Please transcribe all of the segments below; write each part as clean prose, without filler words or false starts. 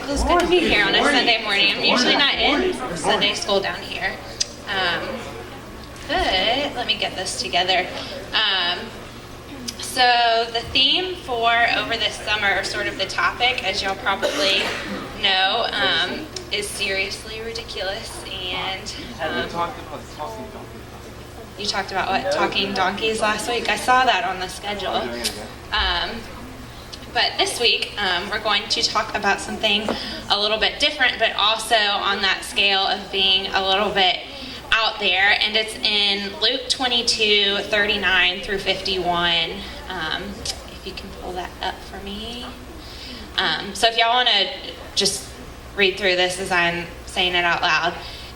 It's good to be here on a Sunday morning. I'm usually not in Sunday school down here. But let me get this together. So the theme for over this summer, or sort of the topic, as you'll probably know, is seriously ridiculous. And you talked about what? Talking donkeys last week? I saw that on the schedule. But this week, we're going to talk about something a little bit different, but also on that scale of being a little bit out there. And it's in Luke 22:39 through 51. If you can pull that up for me. So if y'all want to just read through this as I'm saying it out loud.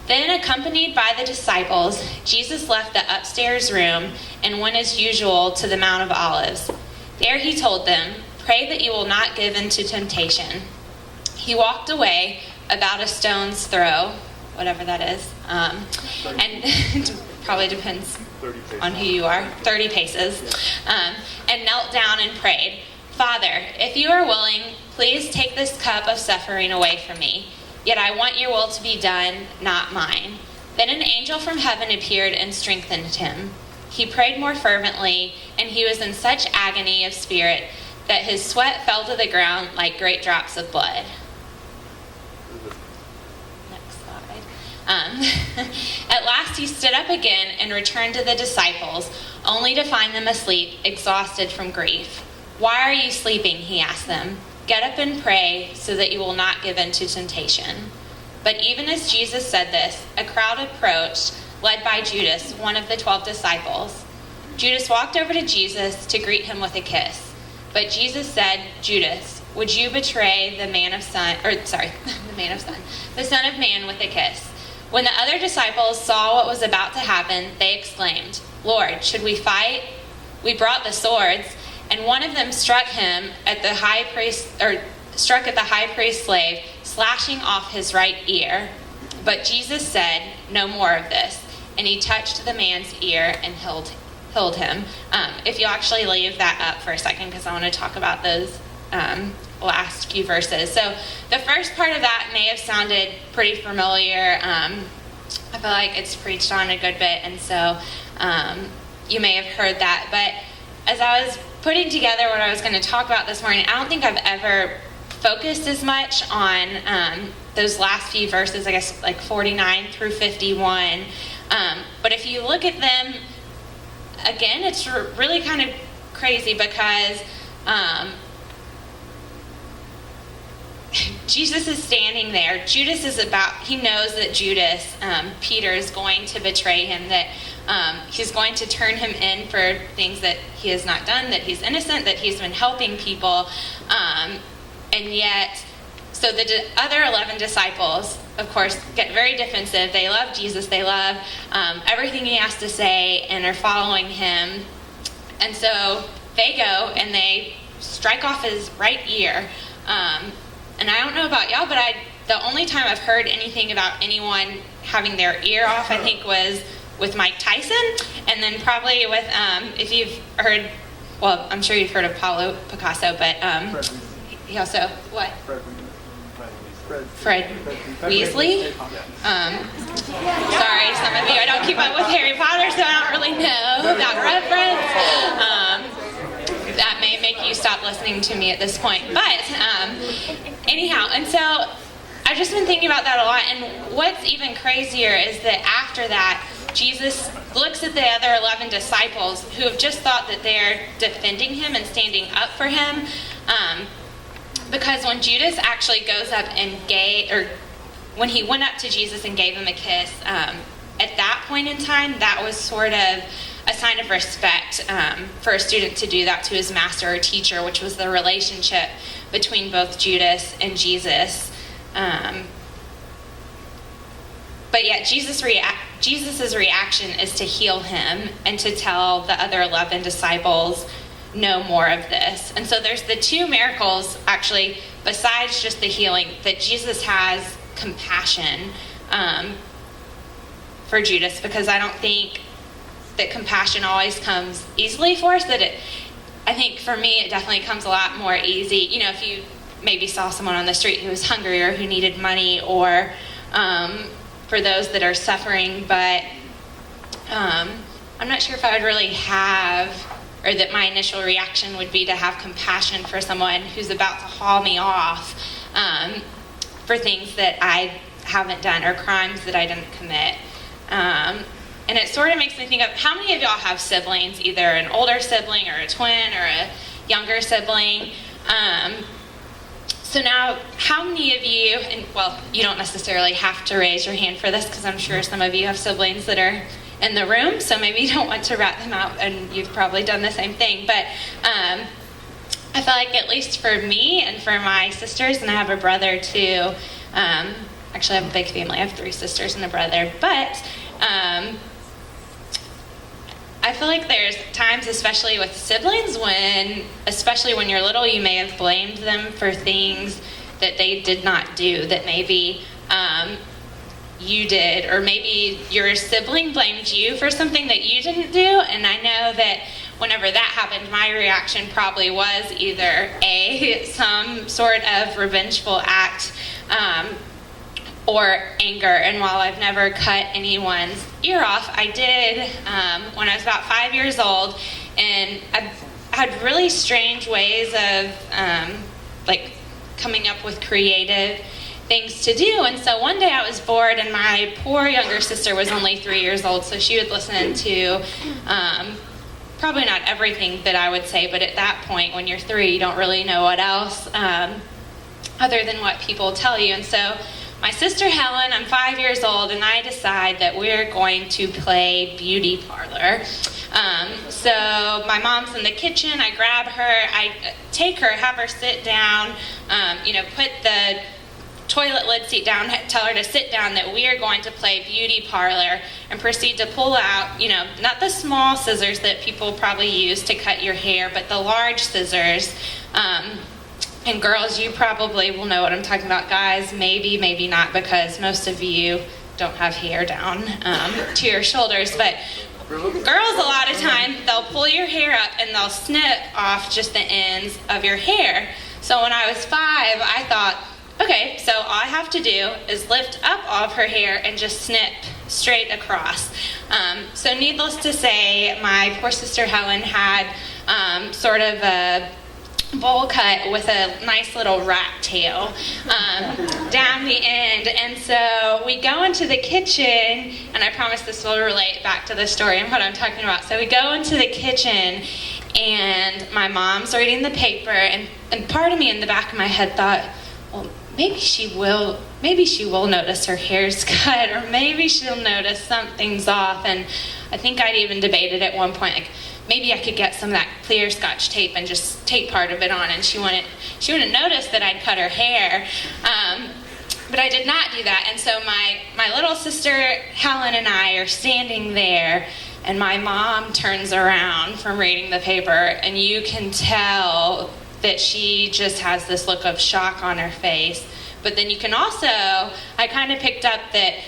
Then, accompanied by the disciples, Jesus left the upstairs room and went as usual to the Mount of Olives. There he told them, "Pray that you will not give in to temptation." He walked away about a stone's throw, whatever that is, and it probably depends on who you are, 30 paces, and knelt down and prayed, "Father, if you are willing, please take this cup of suffering away from me. Yet I want your will to be done, not mine." Then an angel from heaven appeared and strengthened him. He prayed more fervently, and he was in such agony of spirit that his sweat fell to the ground like great drops of blood. Next slide. At last he stood up again and returned to the disciples, only to find them asleep, exhausted from grief. "Why are you sleeping?" he asked them. "Get up and pray so that you will not give in to temptation." But even as Jesus said this, a crowd approached, led by Judas, one of the 12 disciples. Judas walked over to Jesus to greet him with a kiss. But Jesus said, "Judas, would you betray the Son of Man with a kiss?" When the other disciples saw what was about to happen, they exclaimed, "Lord, should we fight?" "We brought the swords." And one of them struck at the high priest's slave, slashing off his right ear. But Jesus said, "No more of this." And he touched the man's ear and healed him. If you'll actually leave that up for a second, because I want to talk about those last few verses. So the first part of that may have sounded pretty familiar. I feel like it's preached on a good bit, and so you may have heard that. But as I was putting together what I was going to talk about this morning, I don't think I've ever focused as much on those last few verses, I guess like 49 through 51. But if you look at them, again, it's really kind of crazy because Jesus is standing there. Judas he knows that Judas, Peter, is going to betray him, that he's going to turn him in for things that he has not done, that he's innocent, that he's been helping people. And yet, so the other 11 disciples, of course, get very defensive. They love Jesus. They love everything he has to say and are following him. And so they go and they strike off his right ear. And I don't know about y'all, but the only time I've heard anything about anyone having their ear off, I think, was with Mike Tyson. And then probably with, if you've heard, well, I'm sure you've heard of Pablo Picasso, but he also, what? Fred Weasley? Sorry, some of you, I don't keep up with Harry Potter, so I don't really know that reference. That may make you stop listening to me at this point. But anyhow, and so I've just been thinking about that a lot. And what's even crazier is that after that, Jesus looks at the other 11 disciples who have just thought that they're defending him and standing up for him. Because when Judas actually goes up and when he went up to Jesus and gave him a kiss, at that point in time, that was sort of a sign of respect for a student to do that to his master or teacher, which was the relationship between both Judas and Jesus. But yet Jesus' reaction is to heal him and to tell the other 11 disciples, "No more of this." And so there's the two miracles, actually, besides just the healing, that Jesus has compassion for Judas, because I don't think that compassion always comes easily for us. I think for me, it definitely comes a lot more easy. You know, if you maybe saw someone on the street who was hungry or who needed money, or for those that are suffering. But I'm not sure if I would really have, or that my initial reaction would be to have compassion for someone who's about to haul me off for things that I haven't done or crimes that I didn't commit. And it sort of makes me think of, how many of y'all have siblings, either an older sibling or a twin or a younger sibling? So now, how many of you, and well, you don't necessarily have to raise your hand for this, because I'm sure some of you have siblings that are in the room, so maybe you don't want to rat them out, and you've probably done the same thing. But I feel like, at least for me and for my sisters, and I have a brother too. Actually, I have a big family. I have 3 sisters and a brother. But I feel like there's times, especially with siblings, especially when you're little, you may have blamed them for things that they did not do, that maybe you did, or maybe your sibling blamed you for something that you didn't do. And I know that whenever that happened, my reaction probably was either some sort of revengeful act, or anger. And while I've never cut anyone's ear off, I did when I was about 5 years old, and I had really strange ways of like coming up with creative things to do. And so one day I was bored, and my poor younger sister was only 3 years old, so she would listen to probably not everything that I would say, but at that point, when you're 3, you don't really know what else other than what people tell you. And so my sister Helen, I'm 5 years old, and I decide that we're going to play beauty parlor. So my mom's in the kitchen, I grab her, I take her, have her sit down, put the toilet lid seat down, tell her to sit down, that we are going to play beauty parlor, and proceed to pull out, not the small scissors that people probably use to cut your hair, but the large scissors. And girls, you probably will know what I'm talking about. Guys, maybe not, because most of you don't have hair down to your shoulders. But girls, a lot of times, they'll pull your hair up and they'll snip off just the ends of your hair. So when I was 5, I thought, okay, so all I have to do is lift up all of her hair and just snip straight across. So needless to say, my poor sister Helen had sort of a bowl cut with a nice little rat tail down the end. And so we go into the kitchen, and I promise this will relate back to the story and what I'm talking about. So we go into the kitchen, and my mom's reading the paper, and part of me in the back of my head thought, well, maybe she will notice her hair's cut, or maybe she'll notice something's off. And I think I'd even debated at one point, like, maybe I could get some of that clear Scotch tape and just tape part of it on, and she wouldn't notice that I'd cut her hair. But I did not do that. And so my little sister Helen and I are standing there, and my mom turns around from reading the paper, and you can tell that she just has this look of shock on her face. But then you can also, I kind of picked up that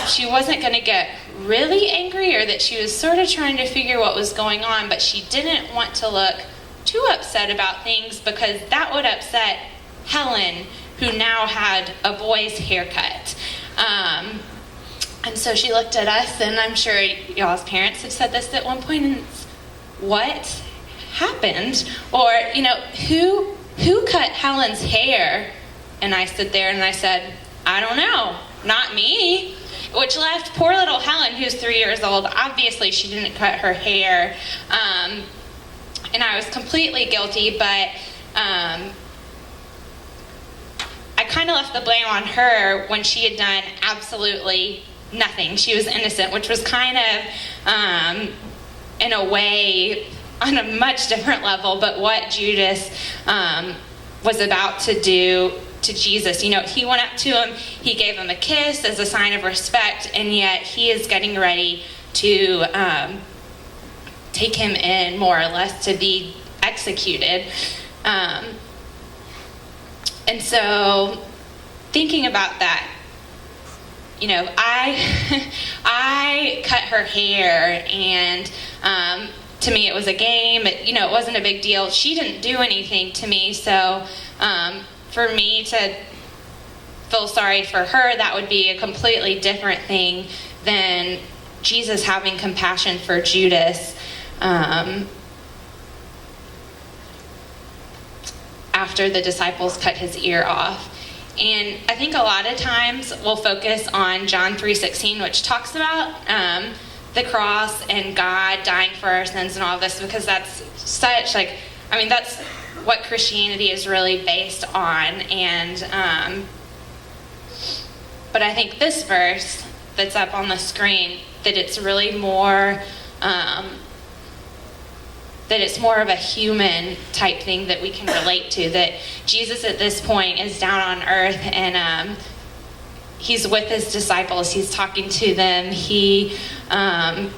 she wasn't going to get really angry, or that she was sort of trying to figure what was going on, but she didn't want to look too upset about things, because that would upset Helen, who now had a boy's haircut. And so she looked at us, and I'm sure y'all's parents have said this at one point, and it's, what happened? Or, who cut Helen's hair? And I stood there and I said, I don't know, not me. Which left poor little Helen, who's 3 years old. Obviously, she didn't cut her hair. And I was completely guilty, but I kind of left the blame on her when she had done absolutely nothing. She was innocent, which was kind of, in a way, on a much different level, but what Judas was about to do to Jesus. He went up to him, he gave him a kiss as a sign of respect, and yet he is getting ready to take him in, more or less, to be executed. And so, thinking about that, I cut her hair, and to me it was a game. It wasn't a big deal. She didn't do anything to me, so for me to feel sorry for her, that would be a completely different thing than Jesus having compassion for Judas after the disciples cut his ear off. And I think a lot of times we'll focus on John 3:16, which talks about the cross and God dying for our sins and all of this, because that's such that's what Christianity is really based on. And but I think this verse that's up on the screen, that it's really more that it's more of a human type thing that we can relate to, that Jesus at this point is down on earth, and he's with his disciples. He's talking to them. He, I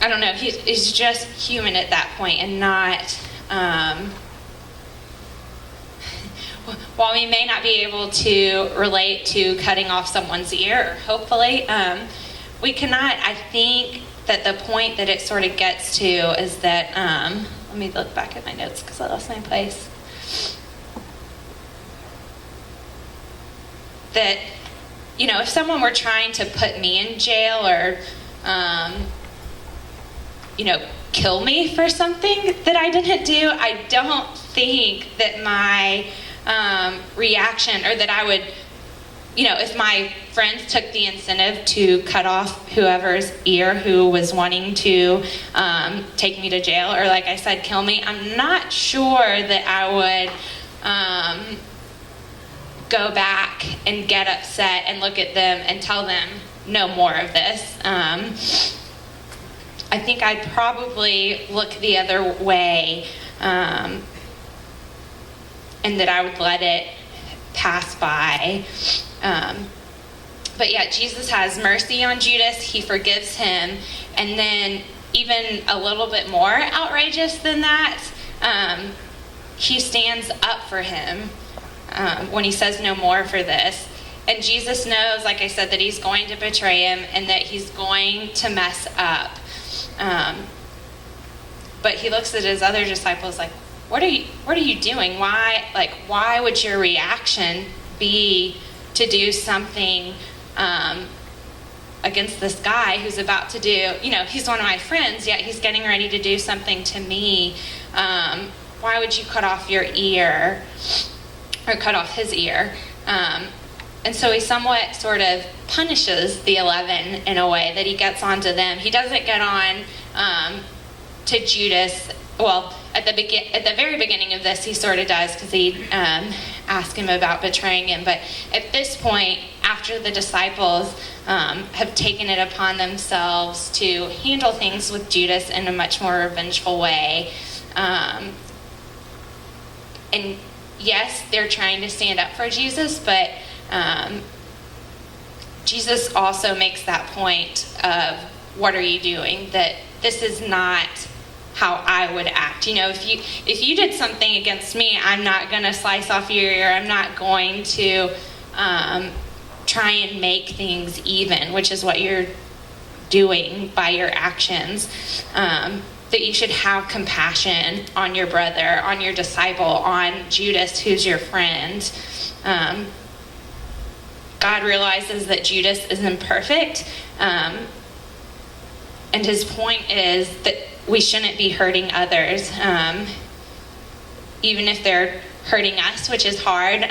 don't know, he's just human at that point, and not, while we may not be able to relate to cutting off someone's ear, hopefully, we cannot, I think, that the point that it sort of gets to is that, let me look back at my notes because I lost my place. That, if someone were trying to put me in jail or, kill me for something that I didn't do, I don't think that my reaction, or that I would, if my friends took the incentive to cut off whoever's ear who was wanting to take me to jail, or like I said, kill me, I'm not sure that I would go back and get upset and look at them and tell them no more of this. I think I'd probably look the other way, and that I would let it pass by. But yeah, Jesus has mercy on Judas. He forgives him. And then even a little bit more outrageous than that, he stands up for him when he says no more for this. And Jesus knows, like I said, that he's going to betray him and that he's going to mess up. But he looks at his other disciples like, what are you doing? Why would your reaction be to do something against this guy who's about to do, he's one of my friends, yet he's getting ready to do something to me. Why would you cut off your ear, or cut off his ear? And so he somewhat sort of punishes the 11 in a way, that he gets onto them. He doesn't get on to Judas. Well, at the very beginning of this, he sort of does, because he asked him about betraying him. But at this point, after the disciples have taken it upon themselves to handle things with Judas in a much more revengeful way, and yes, they're trying to stand up for Jesus, but Jesus also makes that point of, what are you doing? That this is not how I would act. If you did something against me, I'm not going to slice off your ear. I'm not going to try and make things even, which is what you're doing by your actions. That you should have compassion on your brother, on your disciple, on Judas, who's your friend. God realizes that Judas is imperfect, and his point is that we shouldn't be hurting others, even if they're hurting us, which is hard,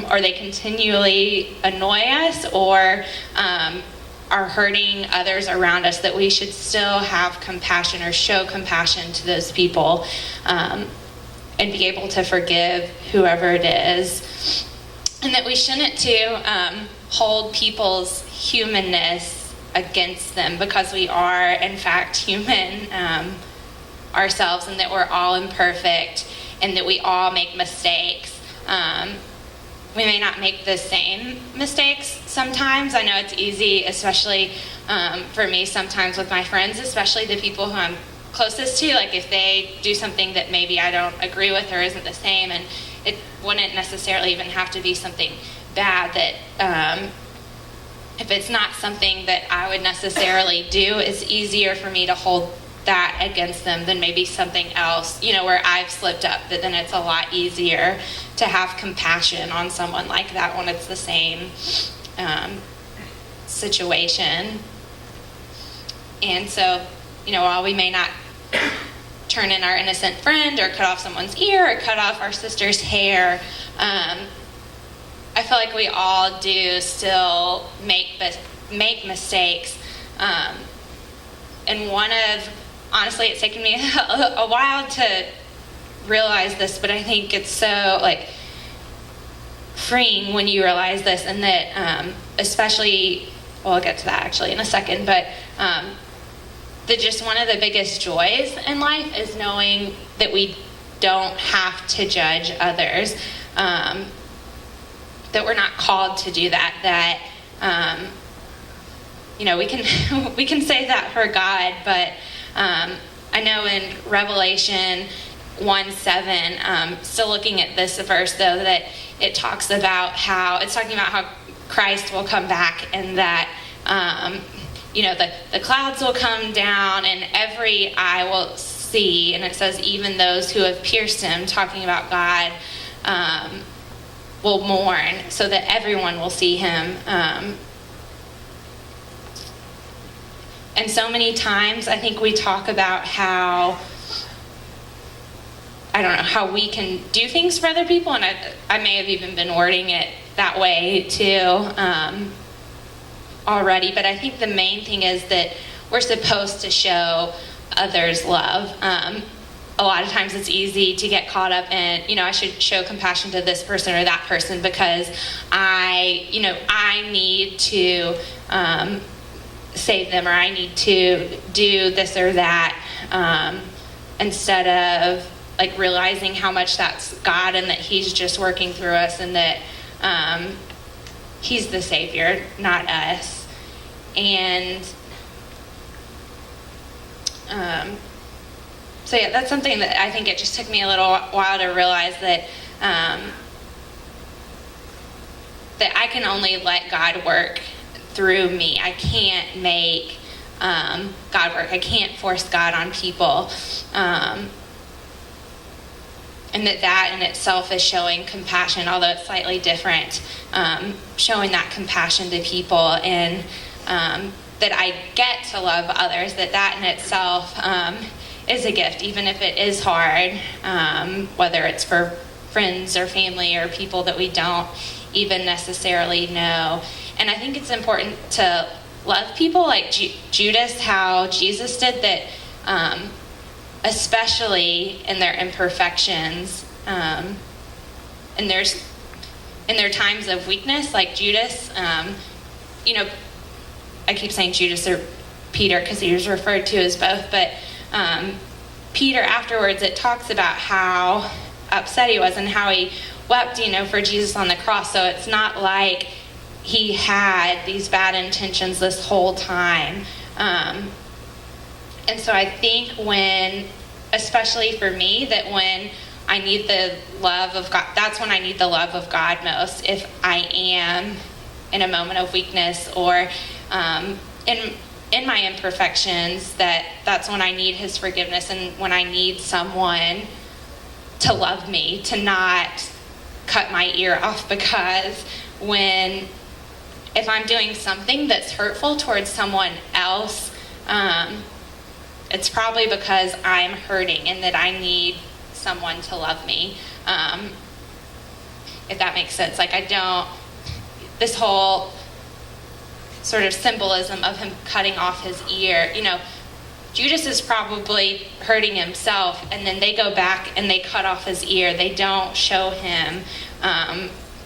or they continually annoy us, or are hurting others around us, that we should still have compassion, or show compassion to those people, and be able to forgive whoever it is. And that we shouldn't hold people's humanness against them, because we are in fact human ourselves, and that we're all imperfect, and that we all make mistakes. We may not make the same mistakes sometimes. I know it's easy, especially for me sometimes with my friends, especially the people who I'm closest to, like if they do something that maybe I don't agree with or isn't the same, and it wouldn't necessarily even have to be something bad, that if it's not something that I would necessarily do, it's easier for me to hold that against them than maybe something else, where I've slipped up, but then it's a lot easier to have compassion on someone like that when it's the same situation. And so, while we may not turn in our innocent friend or cut off someone's ear or cut off our sister's hair, I feel like we all do still make mistakes. And honestly, it's taken me a while to realize this, but I think it's so freeing when you realize this, and that especially, well, I'll get to that actually in a second, but that just one of the biggest joys in life is knowing that we don't have to judge others, that we're not called to do that we can say that for God, but I know in Revelation 1:7, still looking at this verse though, that it talks about it's talking about how Christ will come back, and that the clouds will come down and every eye will see, and it says even those who have pierced him, talking about God, will mourn, so that everyone will see him. And so many times I think we talk about how we can do things for other people, and I may have even been wording it that way too already, but I think the main thing is that we're supposed to show others love. A lot of times it's easy to get caught up in, I should show compassion to this person or that person because I need to save them, or I need to do this or that, instead of realizing how much that's God, and that he's just working through us, and that he's the Savior, not us. And so yeah, that's something that I think it just took me a little while to realize, that that I can only let God work through me. I can't make God work. I can't force God on people. And that in itself is showing compassion, although it's slightly different, showing that compassion to people, and that I get to love others, that in itself is a gift, even if it is hard, whether it's for friends or family or people that we don't even necessarily know. And I think it's important to love people like Judas, how Jesus did, that especially in their imperfections, and in their times of weakness, like Judas. I keep saying Judas or Peter because he was referred to as both, but Peter afterwards, it talks about how upset he was and how he wept, for Jesus on the cross. So it's not like he had these bad intentions this whole time. And so I think especially for me, that when I need the love of God, that's when I need the love of God most. If I am in a moment of weakness, or in my imperfections, that's when I need his forgiveness, and when I need someone to love me, to not cut my ear off, because if I'm doing something that's hurtful towards someone else, it's probably because I'm hurting and that I need someone to love me. If that makes sense. This whole sort of symbolism of him cutting off his ear, Judas is probably hurting himself, and then they go back and they cut off his ear. They don't show him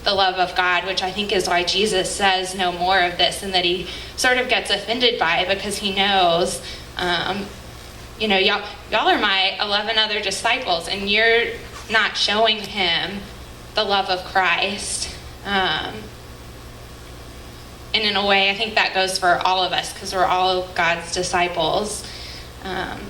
the love of God, which I think is why Jesus says no more of this, and that he sort of gets offended by it, because he knows, y'all are my 11 other disciples, and you're not showing him the love of Christ. And in a way, I think that goes for all of us, because we're all God's disciples. And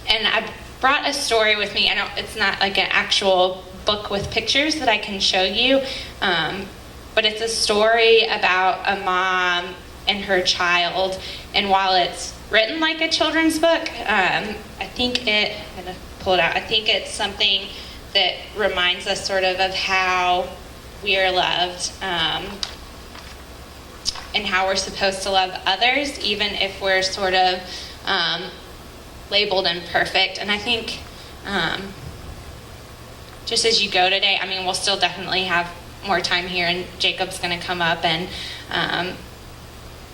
I brought a story with me. It's not like an actual book with pictures that I can show you, but it's a story about a mom and her child. And while it's written like a children's book, I'm going to pull it out. I think it's something that reminds us sort of how we are loved, and how we're supposed to love others, even if we're sort of labeled imperfect. And I think just as you go today, I mean, we'll still definitely have more time here, and Jacob's going to come up and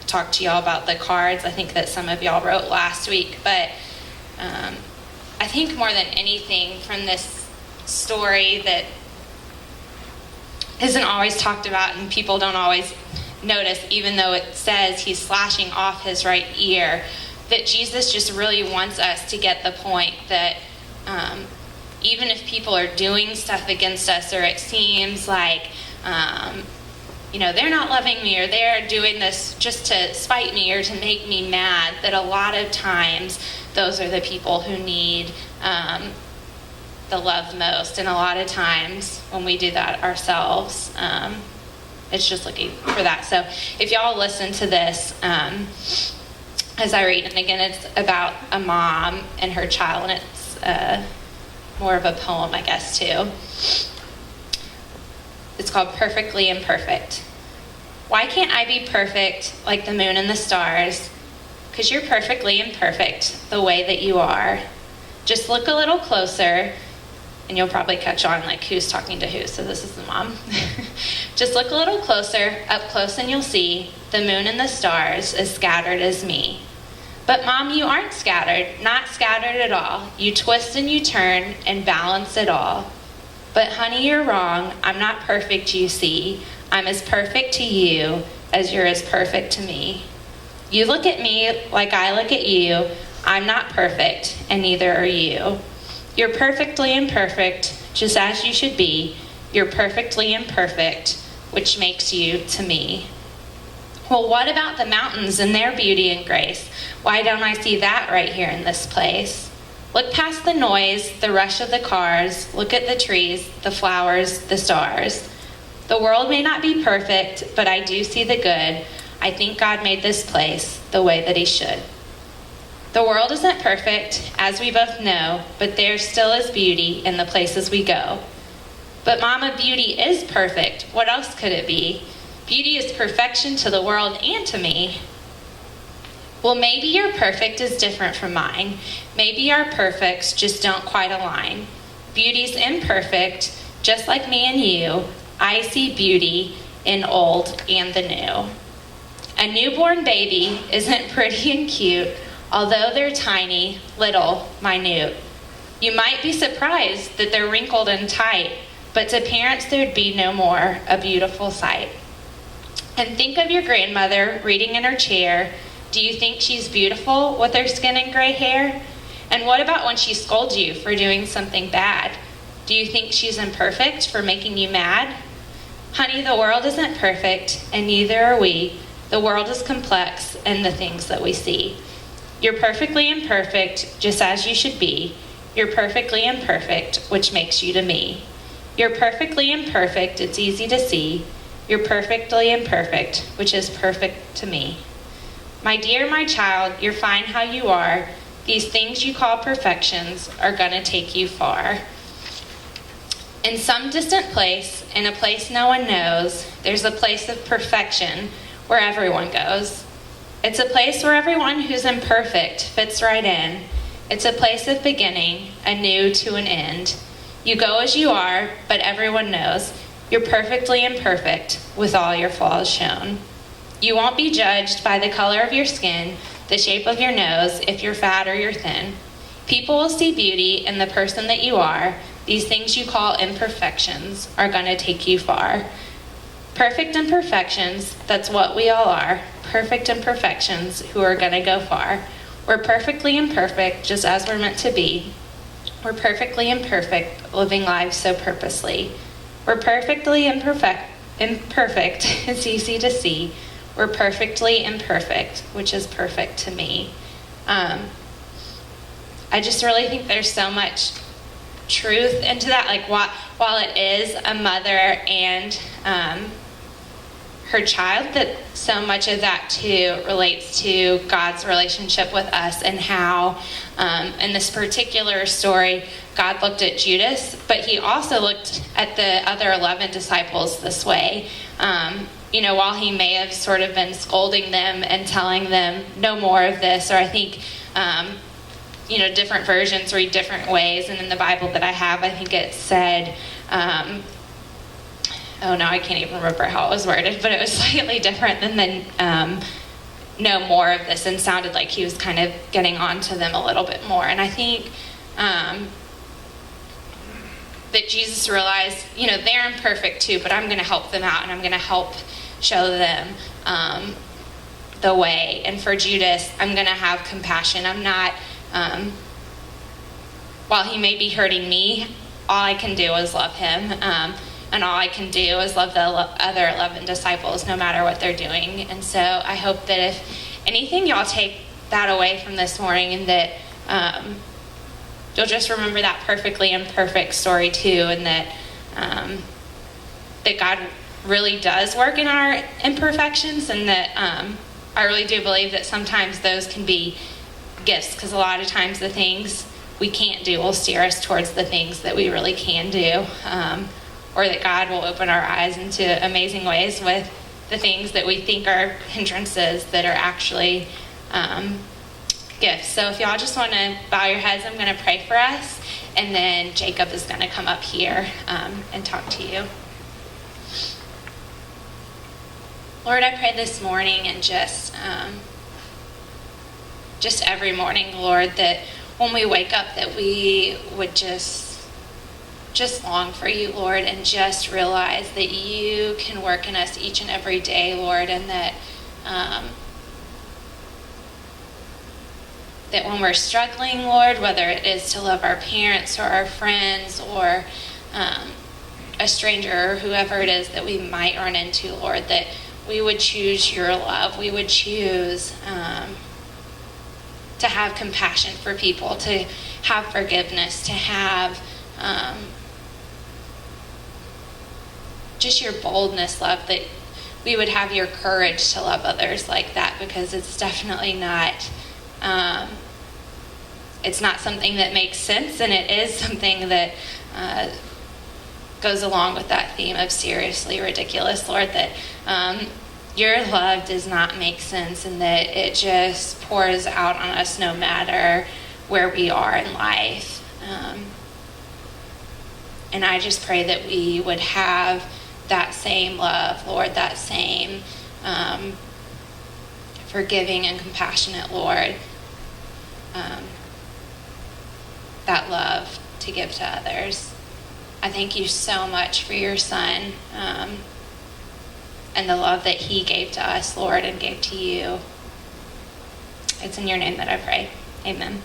talk to y'all about the cards I think that some of y'all wrote last week. But I think more than anything from this story that isn't always talked about and people don't always notice, even though it says he's slashing off his right ear, that Jesus just really wants us to get the point that even if people are doing stuff against us, or it seems like they're not loving me, or they're doing this just to spite me or to make me mad, that a lot of times those are the people who need the love most. And a lot of times when we do that ourselves, it's just looking for that. So if y'all listen to this as I read, and again, it's about a mom and her child, and it's more of a poem, I guess, too. It's called Perfectly Imperfect. Why can't I be perfect like the moon and the stars? Because you're perfectly imperfect the way that you are. Just look a little closer, and you'll probably catch on like who's talking to who. So this is the mom. Just look a little closer, up close, and you'll see the moon and the stars as scattered as me. But Mom, you aren't scattered, not scattered at all. You twist and you turn and balance it all. But honey, you're wrong. I'm not perfect, you see. I'm as perfect to you as you're as perfect to me. You look at me like I look at you. I'm not perfect, and neither are you. You're perfectly imperfect, just as you should be. You're perfectly imperfect, which makes you to me. Well, what about the mountains and their beauty and grace? Why don't I see that right here in this place? Look past the noise, the rush of the cars. Look at the trees, the flowers, the stars. The world may not be perfect, but I do see the good. I think God made this place the way that he should. The world isn't perfect, as we both know, but there still is beauty in the places we go. But Mama, beauty is perfect. What else could it be? Beauty is perfection to the world and to me. Well, maybe your perfect is different from mine. Maybe our perfects just don't quite align. Beauty's imperfect, just like me and you. I see beauty in old and the new. A newborn baby isn't pretty and cute, although they're tiny, little, minute. You might be surprised that they're wrinkled and tight, but to parents there'd be no more a beautiful sight. And think of your grandmother reading in her chair. Do you think she's beautiful with her skin and gray hair? And what about when she scolds you for doing something bad? Do you think she's imperfect for making you mad? Honey, the world isn't perfect, and neither are we. The world is complex in the things that we see. You're perfectly imperfect, just as you should be. You're perfectly imperfect, which makes you to me. You're perfectly imperfect, it's easy to see. You're perfectly imperfect, which is perfect to me. My dear, my child, you're fine how you are. These things you call perfections are gonna take you far. In some distant place, in a place no one knows, there's a place of perfection where everyone goes. It's a place where everyone who's imperfect fits right in. It's a place of beginning, anew to an end. You go as you are, but everyone knows you're perfectly imperfect with all your flaws shown. You won't be judged by the color of your skin, the shape of your nose, if you're fat or you're thin. People will see beauty in the person that you are. These things you call imperfections are going to take you far. Perfect imperfections, that's what we all are. Perfect imperfections who are going to go far. We're perfectly imperfect, just as we're meant to be. We're perfectly imperfect, living lives so purposely. We're perfectly imperfect, it's easy to see. We're perfectly imperfect, which is perfect to me. I just really think there's so much truth into that. Like while it is a mother and her child, that so much of that too relates to God's relationship with us, and how in this particular story God looked at Judas, but he also looked at the other 11 disciples this way. While he may have sort of been scolding them and telling them no more of this, or I think different versions read different ways, and in the Bible that I have, I think it said, I can't even remember how it was worded, but it was slightly different than no more of this, and sounded like he was kind of getting on to them a little bit more. And I think that Jesus realized, they're imperfect too, but I'm going to help them out, and I'm going to help show them the way. And for Judas, I'm going to have compassion. I'm not, while he may be hurting me, all I can do is love him. And all I can do is love the other 11 disciples, no matter what they're doing. And so I hope that if anything, y'all take that away from this morning, and that you'll just remember that perfectly imperfect story too, and that that God really does work in our imperfections, and that I really do believe that sometimes those can be gifts, because a lot of times the things we can't do will steer us towards the things that we really can do, or that God will open our eyes into amazing ways with the things that we think are hindrances that are actually gifts. So if y'all just want to bow your heads, I'm going to pray for us, and then Jacob is going to come up here and talk to you. Lord, I pray this morning, and just every morning, Lord, that when we wake up, that we would just long for you, Lord, and just realize that you can work in us each and every day, Lord, and that that when we're struggling, Lord, whether it is to love our parents or our friends or a stranger or whoever it is that we might run into, Lord, that we would choose your love. We would choose to have compassion for people, to have forgiveness, to have just your boldness, love, that we would have your courage to love others like that, because it's definitely not it's not something that makes sense, and it is something that goes along with that theme of seriously ridiculous, Lord, that your love does not make sense, and that it just pours out on us no matter where we are in life. And I just pray that we would have that same love, Lord, that same forgiving and compassionate, Lord, that love to give to others. I thank you so much for your Son and the love that he gave to us, Lord, and gave to you. It's in your name that I pray. Amen.